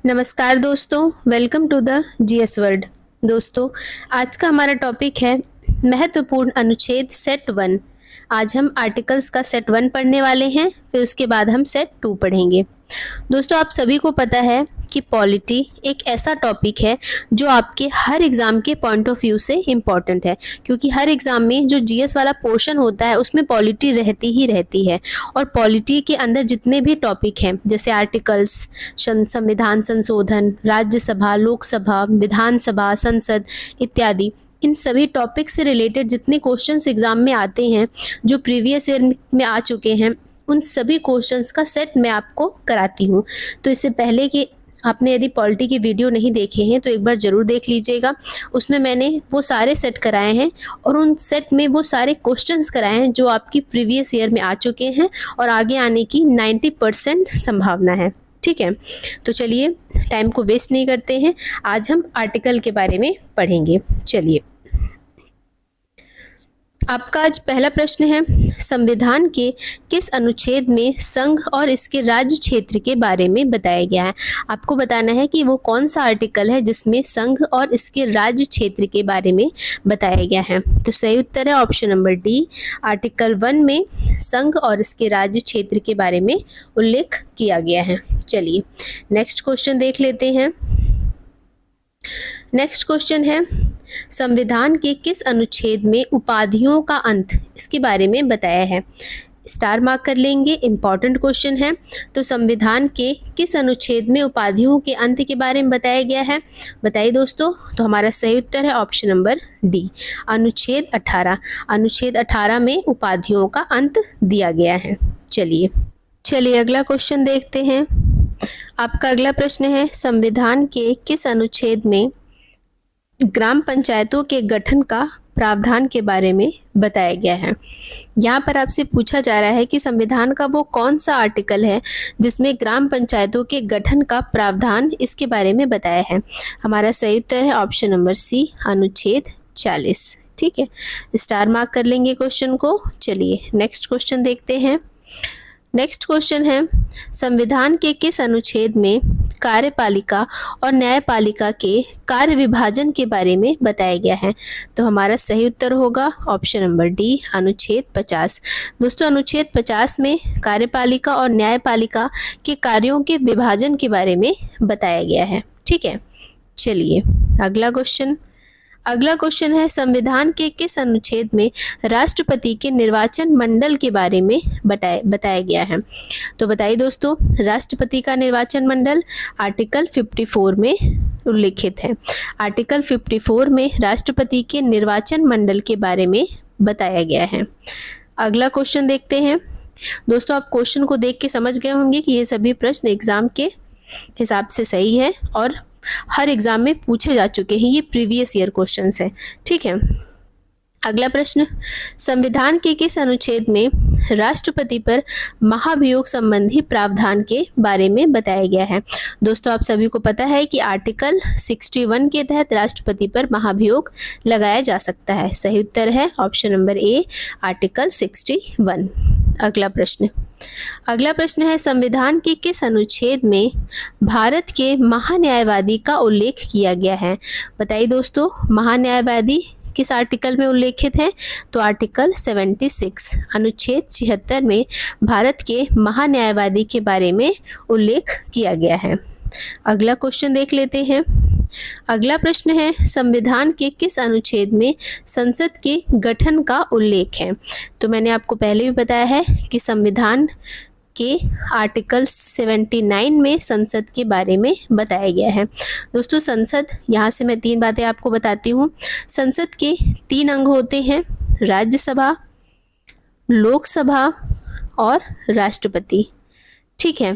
नमस्कार दोस्तों, welcome to the GS world. दोस्तों, आज का हमारा टॉपिक है महत्वपूर्ण अनुच्छेद सेट वन। आज हम आर्टिकल्स का सेट वन पढ़ने वाले हैं, फिर उसके बाद हम सेट टू पढ़ेंगे। दोस्तों, आप सभी को पता है कि पॉलिटी एक ऐसा टॉपिक है जो आपके हर एग्ज़ाम के पॉइंट ऑफ व्यू से इम्पॉर्टेंट है, क्योंकि हर एग्ज़ाम में जो जीएस वाला पोर्शन होता है उसमें पॉलिटी रहती ही रहती है। और पॉलिटी के अंदर जितने भी टॉपिक हैं, जैसे आर्टिकल्स, संविधान संशोधन, राज्यसभा, लोकसभा, विधानसभा, संसद इत्यादि, इन सभी टॉपिक से रिलेटेड जितने क्वेश्चंस एग्जाम में आते हैं, जो प्रीवियस ईयर में आ चुके हैं, उन सभी क्वेश्चंस का सेट मैं आपको कराती हूँ। तो इससे पहले कि आपने यदि पॉलिटी की वीडियो नहीं देखे हैं तो एक बार ज़रूर देख लीजिएगा। उसमें मैंने वो सारे सेट कराए हैं और उन सेट में वो सारे क्वेश्चंस कराए हैं जो आपकी प्रीवियस ईयर में आ चुके हैं और आगे आने की 90% संभावना है। ठीक है, तो चलिए टाइम को वेस्ट नहीं करते हैं, आज हम आर्टिकल के बारे में पढ़ेंगे। चलिए, आपका आज पहला प्रश्न है, संविधान के किस अनुच्छेद में संघ और इसके राज्य क्षेत्र के बारे में बताया गया है। आपको बताना है कि वो कौन सा आर्टिकल है जिसमें संघ और इसके राज्य क्षेत्र के बारे में बताया गया है। तो सही उत्तर है ऑप्शन नंबर डी, आर्टिकल 1 में संघ और इसके राज्य क्षेत्र के बारे में उल्लेख किया गया है। चलिए नेक्स्ट क्वेश्चन देख लेते हैं। नेक्स्ट क्वेश्चन है, संविधान के किस अनुच्छेद में उपाधियों का अंत, इसके बारे में बताया है। स्टार मार्क कर लेंगे, इंपॉर्टेंट क्वेश्चन है। तो संविधान के किस अनुच्छेद में उपाधियों के अंत के बारे में बताया गया है, बताइए दोस्तों। तो हमारा सही उत्तर है ऑप्शन नंबर डी, अनुच्छेद 18। अनुच्छेद 18 में उपाधियों का अंत दिया गया है। चलिए अगला क्वेश्चन देखते हैं। आपका अगला प्रश्न है, संविधान के किस अनुच्छेद में ग्राम पंचायतों के गठन का प्रावधान के बारे में बताया गया है। यहाँ पर आपसे पूछा जा रहा है कि संविधान का वो कौन सा आर्टिकल है जिसमें ग्राम पंचायतों के गठन का प्रावधान, इसके बारे में बताया है। हमारा सही उत्तर है ऑप्शन नंबर सी, अनुच्छेद 40। ठीक है, स्टार मार्क कर लेंगे क्वेश्चन को। चलिए नेक्स्ट क्वेश्चन देखते हैं। नेक्स्ट क्वेश्चन है, संविधान के किस अनुच्छेद में कार्यपालिका और न्यायपालिका के कार्य विभाजन के बारे में बताया गया है। तो हमारा सही उत्तर होगा ऑप्शन नंबर डी, अनुच्छेद 50। दोस्तों, अनुच्छेद 50 में कार्यपालिका और न्यायपालिका के कार्यों के विभाजन के बारे में बताया गया है। ठीक है, चलिए अगला क्वेश्चन है, संविधान के किस अनुच्छेद में राष्ट्रपति के निर्वाचन मंडल के बारे में बताया गया है। तो बताइए दोस्तों, राष्ट्रपति का निर्वाचन मंडल आर्टिकल 54 में उल्लिखित है। आर्टिकल 54 में राष्ट्रपति के निर्वाचन मंडल के बारे में बताया गया है। अगला क्वेश्चन देखते हैं। दोस्तों, आप क्वेश्चन को देख के समझ गए होंगे कि ये सभी प्रश्न एग्जाम के हिसाब से सही है और हर एग्जाम में पूछे जा चुके हैं, ये प्रीवियस ईयर क्वेश्चंस है। ठीक है, अगला प्रश्न, संविधान के किस अनुच्छेद में राष्ट्रपति पर महाभियोग संबंधी प्रावधान के बारे में बताया गया है। दोस्तों, आप सभी को पता है कि आर्टिकल 61 के तहत राष्ट्रपति पर महाभियोग लगाया जा सकता है। सही उत्तर है ऑप्शन नंबर ए, आर्टिकल 61। अगला प्रश्न है, संविधान के किस अनुच्छेद में भारत के महान्यायवादी का उल्लेख किया गया है। बताइए दोस्तों, महान्यायवादी किस आर्टिकल में उल्लेखित है। तो आर्टिकल 76, अनुच्छेद 76 में भारत के महान्यायवादी के बारे में उल्लेख किया गया है। अगला क्वेश्चन देख लेते हैं। अगला प्रश्न है, संविधान के किस अनुच्छेद में संसद के गठन का उल्लेख है। तो मैंने आपको पहले भी बताया है कि संविधान के आर्टिकल 79 में संसद के बारे में बताया गया है। दोस्तों, संसद, यहाँ से मैं 3 बातें आपको बताती हूँ। संसद के 3 अंग होते हैं, राज्यसभा, लोकसभा और राष्ट्रपति। ठीक है,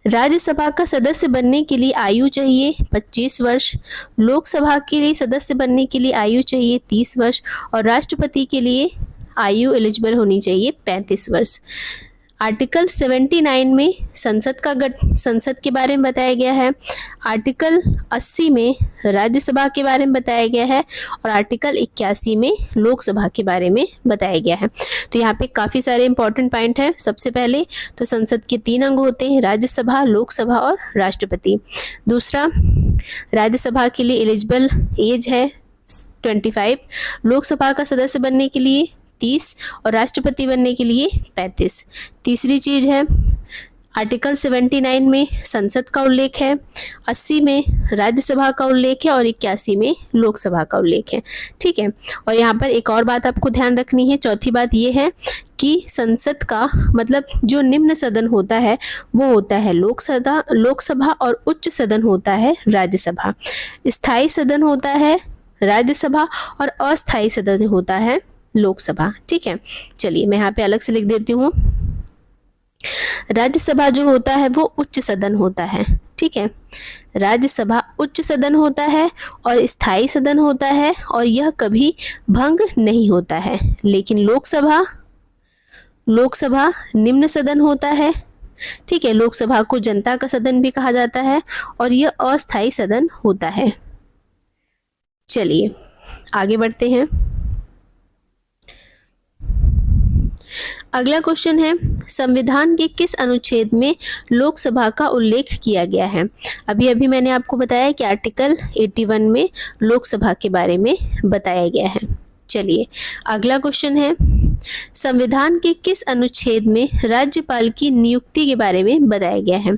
राज्यसभा का सदस्य बनने के लिए आयु चाहिए 25 वर्ष, लोकसभा के लिए सदस्य बनने के लिए आयु चाहिए 30 वर्ष और राष्ट्रपति के लिए आयु एलिजिबल होनी चाहिए 35 वर्ष। आर्टिकल 79 में संसद के बारे में बताया गया है। आर्टिकल 80 में राज्यसभा के बारे में बताया गया है और आर्टिकल 81 में लोकसभा के बारे में बताया गया है। तो यहाँ पे काफ़ी सारे इंपॉर्टेंट पॉइंट हैं। सबसे पहले तो संसद के 3 अंग होते हैं, राज्यसभा, लोकसभा और राष्ट्रपति। दूसरा, राज्यसभा के लिए एलिजिबल एज है 25, लोकसभा का सदस्य बनने के लिए 30 और राष्ट्रपति बनने के लिए 35। तीसरी चीज़ है, आर्टिकल 79 में संसद का उल्लेख है, 80 में राज्यसभा का उल्लेख है और 81 में लोकसभा का उल्लेख है। ठीक है, और यहाँ पर एक और बात आपको ध्यान रखनी है। चौथी बात ये है कि संसद का मतलब जो निम्न सदन होता है वो होता है लोकसभा और उच्च सदन होता है राज्यसभा। स्थायी सदन होता है राज्यसभा और अस्थायी सदन होता है लोकसभा। ठीक है, चलिए मैं यहाँ पे अलग से लिख देती हूँ। राज्यसभा जो होता है वो उच्च सदन होता है। ठीक है, राज्यसभा उच्च सदन होता है और स्थायी सदन होता है और यह कभी भंग नहीं होता है। लेकिन लोकसभा निम्न सदन होता है। ठीक है, लोकसभा को जनता का सदन भी कहा जाता है और यह अस्थायी सदन होता है। चलिए आगे बढ़ते हैं। अगला क्वेश्चन है, संविधान के किस अनुच्छेद में लोकसभा का उल्लेख किया गया है? अभी मैंने आपको बताया कि आर्टिकल 81 में लोकसभा के बारे में बताया गया है। चलिए अगला क्वेश्चन है, संविधान के किस अनुच्छेद में राज्यपाल की नियुक्ति के बारे में बताया गया है?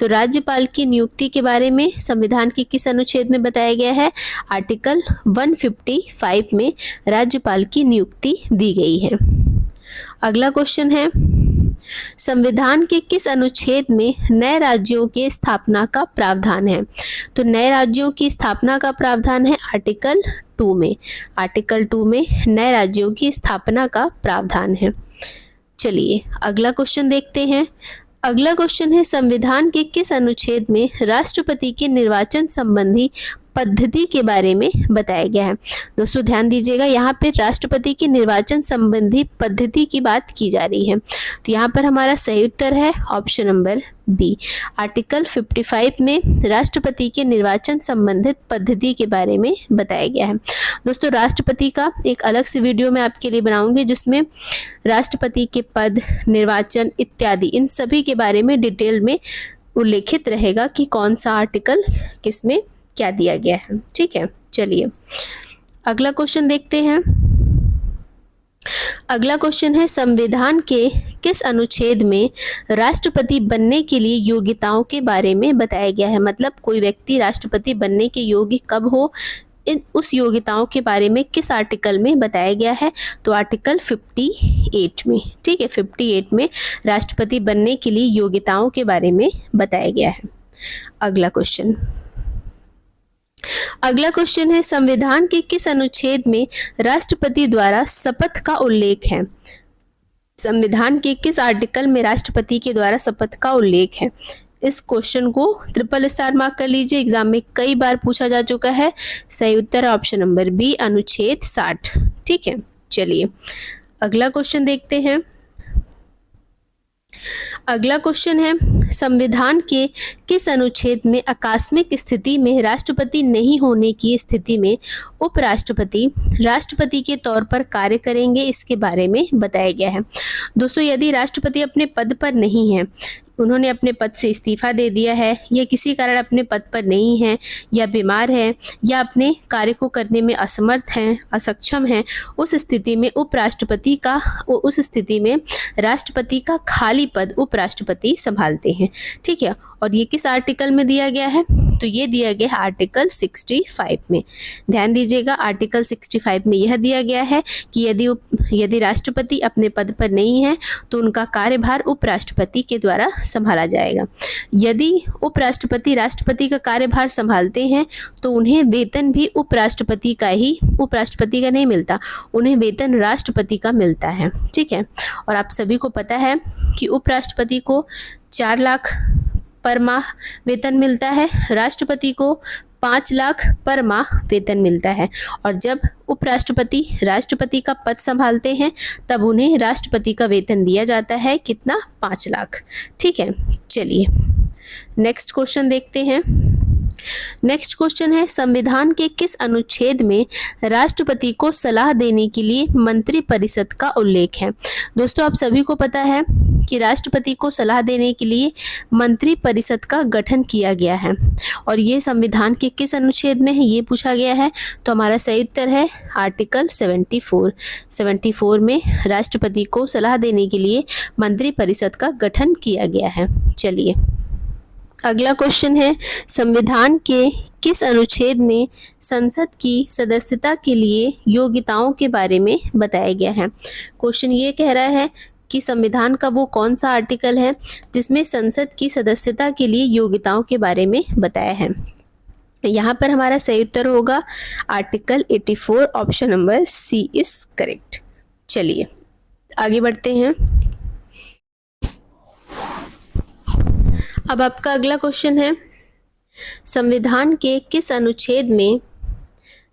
तो राज्यपाल की नियुक्ति के बारे में संविधान के किस अनुच्छेद में बताया गया है? आर्टिकल 155 में राज्यपाल की नियुक्ति दी गई है। अगला क्वेश्चन है, संविधान के किस अनुच्छेद में नए राज्यों के स्थापना का प्रावधान है? तो नए राज्यों की स्थापना का प्रावधान है आर्टिकल 2 में। आर्टिकल 2 में नए राज्यों की स्थापना का प्रावधान है। चलिए अगला क्वेश्चन देखते हैं। अगला क्वेश्चन है, संविधान के किस अनुच्छेद में राष्ट्रपति के निर्वाचन संबंधी पद्धति के बारे में बताया गया है? दोस्तों ध्यान दीजिएगा, यहाँ पे राष्ट्रपति के निर्वाचन संबंधी पद्धति की बात की जा रही है। तो यहाँ पर हमारा सही उत्तर है ऑप्शन नंबर बी। आर्टिकल 55 में राष्ट्रपति के निर्वाचन संबंधित पद्धति के बारे में बताया गया है। दोस्तों राष्ट्रपति का एक अलग से वीडियो मैं आपके लिए बनाऊंगी जिसमें राष्ट्रपति के पद, निर्वाचन इत्यादि इन सभी के बारे में डिटेल में उल्लेखित रहेगा कि कौन सा आर्टिकल किसमें क्या दिया गया है। ठीक है, चलिए अगला क्वेश्चन देखते हैं। अगला क्वेश्चन है, संविधान के किस अनुच्छेद में राष्ट्रपति बनने के लिए योग्यताओं के बारे में बताया गया है? मतलब कोई व्यक्ति राष्ट्रपति बनने के योग्य कब हो, उस योग्यताओं के बारे में किस आर्टिकल में बताया गया है? तो आर्टिकल 58 में। ठीक है, 58 में राष्ट्रपति बनने के लिए योग्यताओं के बारे में बताया गया है। अगला क्वेश्चन है, संविधान के किस अनुच्छेद में राष्ट्रपति द्वारा शपथ का उल्लेख है? संविधान के किस आर्टिकल में राष्ट्रपति के द्वारा शपथ का उल्लेख है? इस क्वेश्चन को ट्रिपल स्टार मार्क कर लीजिए, एग्जाम में कई बार पूछा जा चुका है। सही उत्तर ऑप्शन नंबर बी, अनुच्छेद 60। ठीक है, चलिए अगला क्वेश्चन देखते हैं। अगला क्वेश्चन है, संविधान के किस अनुच्छेद में आकस्मिक स्थिति में राष्ट्रपति नहीं होने की स्थिति में उपराष्ट्रपति राष्ट्रपति के तौर पर कार्य करेंगे, इसके बारे में बताया गया है? दोस्तों यदि राष्ट्रपति अपने पद पर नहीं है, उन्होंने अपने पद से इस्तीफा दे दिया है या किसी कारण अपने पद पर नहीं है या बीमार है या अपने कार्य को करने में असमर्थ हैं, असक्षम हैं, उस स्थिति में राष्ट्रपति का खाली पद उपराष्ट्रपति संभालते हैं। ठीक है, और ये किस आर्टिकल में दिया गया है? तो ये दिया गया है आर्टिकल 65 में। ध्यान दीजिएगा, आर्टिकल 65 में यह दिया गया है कि यदि राष्ट्रपति अपने पद पर नहीं है तो उनका कार्यभार उपराष्ट्रपति के द्वारा संभाला जाएगा। यदि उपराष्ट्रपति राष्ट्रपति का कार्यभार संभालते हैं तो उन्हें वेतन भी उपराष्ट्रपति का नहीं मिलता, उन्हें वेतन राष्ट्रपति का मिलता है। ठीक है, और आप सभी को पता है कि उपराष्ट्रपति को 4 लाख पर माह वेतन मिलता है, राष्ट्रपति को 5 लाख पर माह वेतन मिलता है, और जब उपराष्ट्रपति राष्ट्रपति का पद संभालते हैं तब उन्हें राष्ट्रपति का वेतन दिया जाता है कितना, 5 लाख। ठीक है, चलिए नेक्स्ट क्वेश्चन देखते हैं। नेक्स्ट क्वेश्चन है, संविधान के किस अनुच्छेद में राष्ट्रपति को सलाह देने के लिए मंत्रिपरिषद का उल्लेख है? दोस्तों आप सभी को पता है कि राष्ट्रपति को सलाह देने के लिए मंत्रिपरिषद का गठन किया गया है, और ये संविधान के किस अनुच्छेद में है ये पूछा गया है। तो हमारा सही उत्तर है आर्टिकल 74 में राष्ट्रपति को सलाह देने के लिए मंत्रिपरिषद का गठन किया गया है। चलिए अगला क्वेश्चन है, संविधान के किस अनुच्छेद में संसद की सदस्यता के लिए योग्यताओं के बारे में बताया गया है? क्वेश्चन ये कह रहा है कि संविधान का वो कौन सा आर्टिकल है जिसमें संसद की सदस्यता के लिए योग्यताओं के बारे में बताया है। यहाँ पर हमारा सही उत्तर होगा article 84, option number C is correct. चलिए आगे बढ़ते हैं। अब आपका अगला क्वेश्चन है, संविधान के किस अनुच्छेद में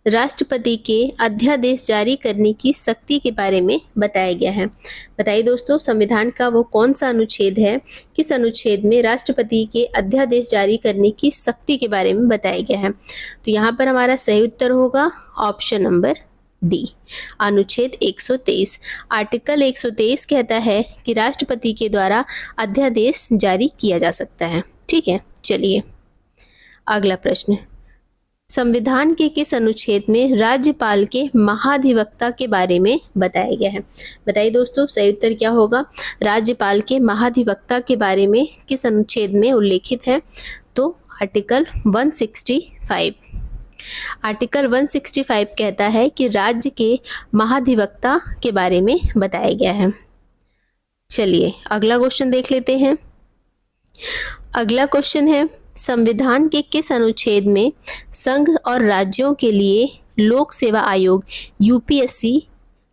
राष्ट्रपति के अध्यादेश जारी करने की शक्ति के बारे में बताया गया है? बताइए दोस्तों, संविधान का वो कौन सा अनुच्छेद है, किस अनुच्छेद में राष्ट्रपति के अध्यादेश जारी करने की शक्ति के बारे में बताया गया है? तो यहाँ पर हमारा सही उत्तर होगा ऑप्शन नंबर डी, अनुच्छेद 123। आर्टिकल 123 कहता है कि राष्ट्रपति के द्वारा अध्यादेश जारी किया जा सकता है। ठीक है, चलिए अगला प्रश्न, संविधान के किस अनुच्छेद में राज्यपाल के महाधिवक्ता के बारे में बताया गया है? बताइए दोस्तों, सही उत्तर क्या होगा? राज्यपाल के महाधिवक्ता के बारे में किस अनुच्छेद में उल्लेखित है? तो आर्टिकल 165। आर्टिकल 165 कहता है कि राज्य के महाधिवक्ता के बारे में बताया गया है। चलिए अगला क्वेश्चन देख लेते हैं। अगला क्वेश्चन है, संविधान के किस अनुच्छेद में संघ और राज्यों के लिए लोक सेवा आयोग यूपीएससी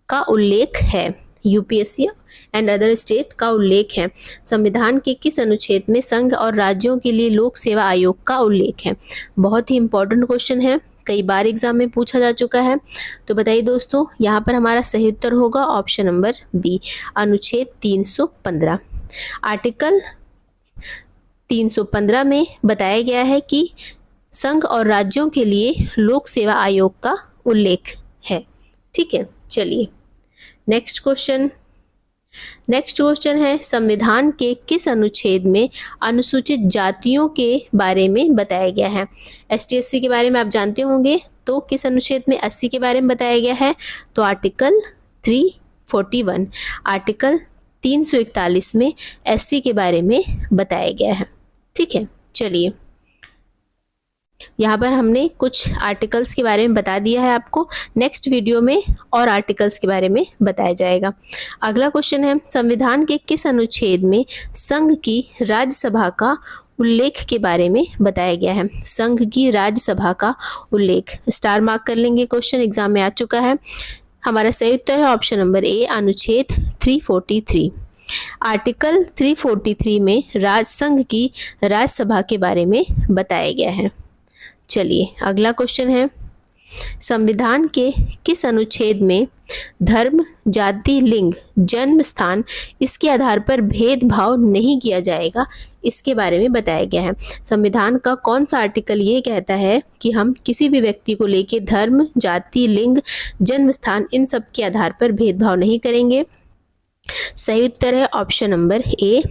का उल्लेख है? यूपीएससी एंड अदर स्टेट का उल्लेख है। संविधान के किस अनुच्छेद में संघ और राज्यों के लिए लोक सेवा आयोग का उल्लेख है? बहुत ही इंपॉर्टेंट क्वेश्चन है, कई बार एग्जाम में पूछा जा चुका है। तो बताइए दोस्तों, यहाँ पर हमारा सही उत्तर होगा ऑप्शन नंबर बी, अनुच्छेद 315। आर्टिकल 315 में बताया गया है कि संघ और राज्यों के लिए लोक सेवा आयोग का उल्लेख है। ठीक है, चलिए नेक्स्ट क्वेश्चन है, संविधान के किस अनुच्छेद में अनुसूचित जातियों के बारे में बताया गया है? एसटी/एससी के बारे में आप जानते होंगे, तो किस अनुच्छेद में 80 के बारे में बताया गया है? तो आर्टिकल 341। आर्टिकल 341 में एससी के बारे में बताया गया है। ठीक है, चलिए यहाँ पर हमने कुछ आर्टिकल्स के बारे में बता दिया है आपको, नेक्स्ट वीडियो में और आर्टिकल्स के बारे में बताया जाएगा। अगला क्वेश्चन है, संविधान के किस अनुच्छेद में संघ की राज्यसभा का उल्लेख के बारे में बताया गया है? संघ की राज्यसभा का उल्लेख, स्टार मार्क कर लेंगे, क्वेश्चन एग्जाम में आ चुका है। हमारा सही उत्तर है ऑप्शन नंबर ए, अनुच्छेद 343। आर्टिकल 343 में संघ की राज्यसभा के बारे में बताया गया है। चलिए अगला क्वेश्चन है, संविधान के किस अनुच्छेद में धर्म, जाति, लिंग, जन्म स्थान इसके आधार पर भेदभाव नहीं किया जाएगा, इसके बारे में बताया गया है? संविधान का कौन सा आर्टिकल ये कहता है कि हम किसी भी व्यक्ति को लेके धर्म, जाति, लिंग, जन्म स्थान इन सब के आधार पर भेदभाव नहीं करेंगे? सही उत्तर है ऑप्शन नंबर ए,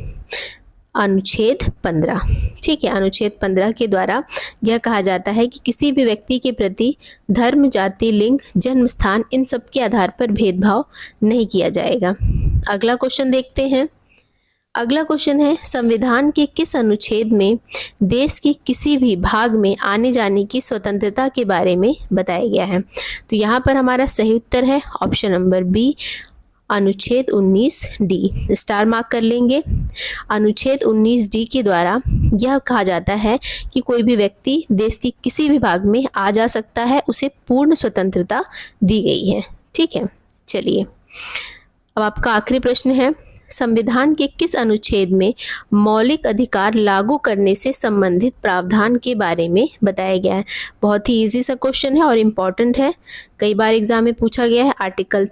अनुच्छेद 15। ठीक है, अनुच्छेद 15 के द्वारा यह कहा जाता है कि किसी भी व्यक्ति के प्रति धर्म, जाति, लिंग, जन्म स्थान इन सब के आधार पर भेदभाव नहीं किया जाएगा। अगला क्वेश्चन देखते हैं। अगला क्वेश्चन है, संविधान के किस अनुच्छेद में देश के किसी भी भाग में आने जाने की स्वतंत्रता के बारे में बताया गया है? तो यहाँ पर हमारा सही उत्तर है ऑप्शन नंबर बी, अनुच्छेद 19 डी, स्टार मार्क कर लेंगे। अनुच्छेद 19 डी के द्वारा यह कहा जाता है कि कोई भी व्यक्ति देश के किसी भी भाग में आ जा सकता है, उसे पूर्ण स्वतंत्रता दी गई है। ठीक है, चलिए अब आपका आखिरी प्रश्न है, संविधान के किस अनुच्छेद में मौलिक अधिकार लागू करने से संबंधित प्रावधान के बारे में बताया गया है। बहुत ही इजी सा क्वेश्चन है और इम्पॉर्टेंट है, कई बार एग्जाम में पूछा गया है। आर्टिकल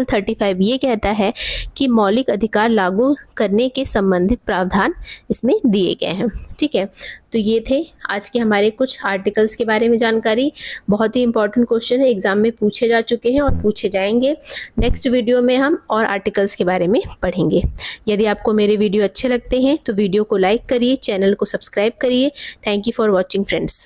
35 ये कहता है कि मौलिक अधिकार लागू करने के संबंधित प्रावधान इसमें दिए गए हैं। ठीक है, तो ये थे आज के हमारे कुछ आर्टिकल्स के बारे में जानकारी। बहुत ही इंपॉर्टेंट क्वेश्चन है, एग्जाम में पूछे जा चुके हैं और पूछे जाएंगे। नेक्स्ट वीडियो में हम और आर्टिकल्स के बारे में पढ़ेंगे। यदि आपको मेरे वीडियो अच्छे लगते हैं तो वीडियो को लाइक करिए, चैनल को सब्सक्राइब करिए। Thank you for watching friends.